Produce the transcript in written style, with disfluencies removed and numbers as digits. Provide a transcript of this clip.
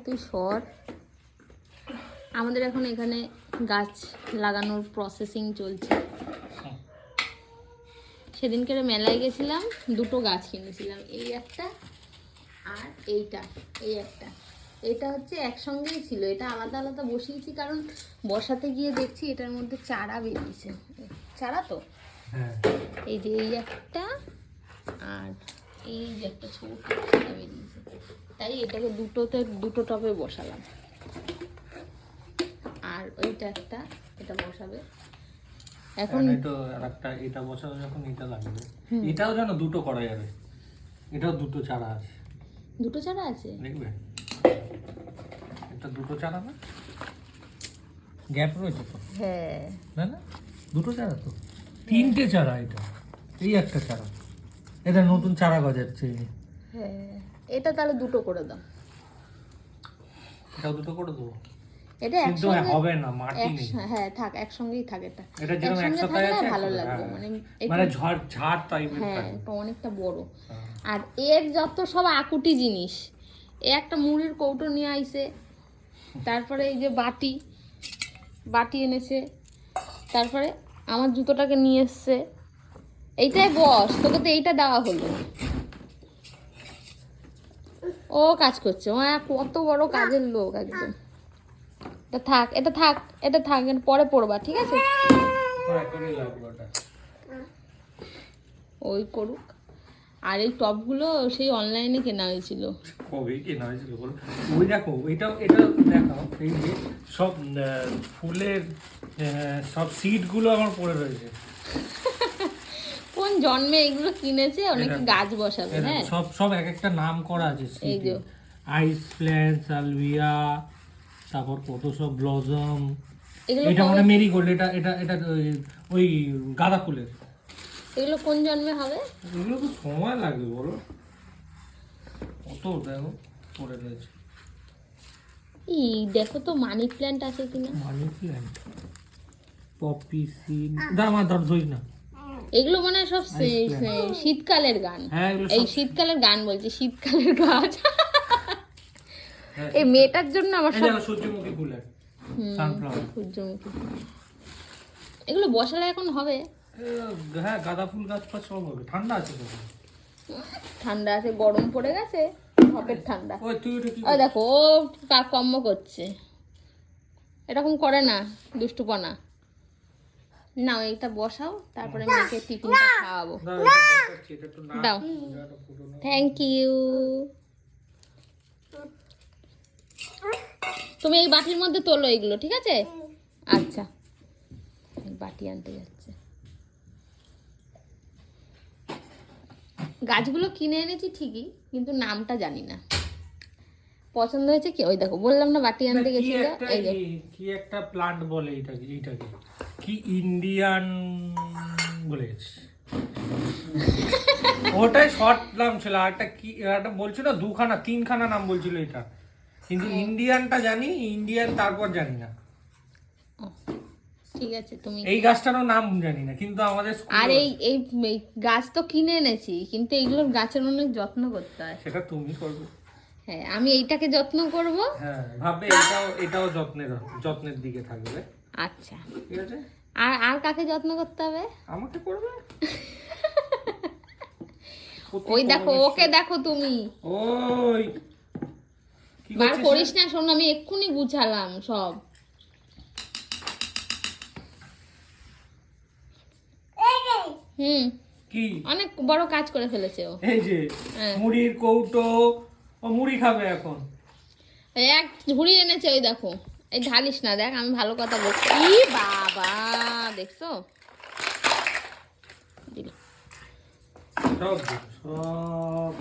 তুই সর। আমাদের এখন এখানে গাছ লাগানোর প্রসেসিং চলছে। সেদিনকে মেলায় গেছিলাম, দুটো গাছ কিনেছিলাম, এই একটা আর এইটা, এই একটা। এটা হচ্ছে একসঙ্গেই ছিল, এটা আলাদা আলাদা বসিয়েছি কারণ বসাতে গিয়ে দেখছি এটার মধ্যে চারা বেরিয়েছে। চারা তো এই যে এই একটা আর এই যে একটা ছোট চারা বেরিয়েছে, তাই এটাকে দুটো টবে বসালাম। আর ওইটা একটা, এটা বসাবে এখন। এটা বসাবে যখন এটা লাগবে, এটাও যেন দুটো করা যাবে। এটাও দুটো চারা আছে। দুটো চারা আছে দেখবে, এটা দুটো চারা না, গ্যাপ রয়েছে তো। হ্যাঁ না না, দুটো চারা তো, তিনটে চারা। এটা এই একটা চারা, এটা নতুন চারা গজাচ্ছে। হ্যাঁ, এটা তাহলে দুটো করে দাও। এটাও দুটো করে দেবো। এটা কিন্তু হবে না, মাটি নেই। হ্যাঁ থাক, একসঙ্গেই থাক। এটা যেরকম একসাথে আছে ভালো লাগবে, মানে ঝাড় টাইপের। হ্যাঁ, এটা অনেকটা বড়। আর এর যত সব আকুটি জিনিস, এ একটা মুড়ির কৌটো নিয়ে আইছে, তারপরে এই যে বাটি এনেছে, তারপরে আমার জুতোটাকে নিয়ে এসছে। এইটাই বস, তোকে তো এইটা দেওয়া হলো। ও কাজ করছে, ও কত বড় কাজের লোক একদম। এটা থাক, এটা পরে পড়বা, ঠিক আছে? ওই করুক। আর এই টপগুলো সেই অনলাইনে কেনা হয়েছিল। কবে কেনা হয়েছিল বল? ওই দেখো, এটা দেখো, এই যে সব ফুলের সব সিডগুলো আমার পড়ে রয়েছে। কোন জন্মে এগুলো কিনেছে? অনেকে গাছ বসাবে। হ্যাঁ, সব এক একটা নাম করা আছে। এই যে আইস প্ল্যান্ট, সালভিয়া, তারপর কত সব ব্লজম। এগুলো এটা মানে মেরিগোল্ড, এটা ওই গাঁদা ফুলের। এগুলো কোন জন্মে হবে? এগুলো তো সময় লাগবে বলো, কত দেখো পড়ে রয়েছে। দেখো তো মানি প্ল্যান্ট আছে কিনা। মানি প্ল্যান্ট, পপি সিড, দামার ধর ধই না। এগুলো মানে সব শীতকালের গান। এই শীতকালের গান বলছি, শীতকালের গাছ। এই মেয়েটার জন্য আমার সব সূর্যমুখী ফুলের, সানফ্লাওয়ার, সূর্যমুখী। এগুলো বসালে এখন হবে। হ্যাঁ, গাঁদা ফুল গাছ পাছ সব হবে। ঠান্ডা আছে তো, ঠান্ডা আছে, গরম পড়ে গেছে, ধপের ঠান্ডা। ওই দেখো, ও কর্ম করছে, এরকম করে না, দুষ্টুপনা। না, এইটা বসাও, তারপরে মেয়েকে টিফিনটা খাওয়াবো। দাও, থ্যাংক ইউ। তুমি এই বাটির মধ্যে তোলো এগুলো, ঠিক আছে? আচ্ছা, বাটি আনতে যাচ্ছে। গাছগুলো কিনে এনেছি ঠিকই, কিন্তু নামটা জানি না। পছন্দ হয়েছে কি? ওই দেখো, বললাম না বাটি আনতে গেছিল। এই যে কি একটা প্লান্ট বলে এইটাকে কি ইন্ডিয়ান বলে গেছে। ওটাই শর্ট নাম ছিল। একটা কি একটা বলছিল, তিনখানা নাম বলছিল এটা, কিন্তু ইন্ডিয়ানটা জানি, ইন্ডিয়ান তারপর জানি না। ঠিক আছে, তুমি এই গাছটারও নাম জানি না, কিন্তু আমাদের আর এই গাছ তো কিনে এনেছি, কিন্তু এইগুলোর গাছের অনেক যত্ন করতে হয়। সেটা তুমি করবে। হ্যাঁ, আমি এইটাকে যত্ন করব। হ্যাঁ, ভাববে এটাও যত্নের দিকে থাকবে। আচ্ছা, ঠিক আছে। আর কাকে যত্ন করতে হবে? আমাকে করবে। ওই দেখো, ওকে দেখো তুমি। ওই বার করিস না, শোন, আমি এক্ষুনি গুছালাম সব। কি অনেক বড় কাজ করে ফেলেছে ও। এই যে মুড়ির কৌটো, ও মুড়ি খাবে এখন। এক ঝুড়ি এনেছে, ওই দেখো। এই ঢালিস না, দেখ আমি ভালো কথা বলছি। বাবা, দেখছো? সব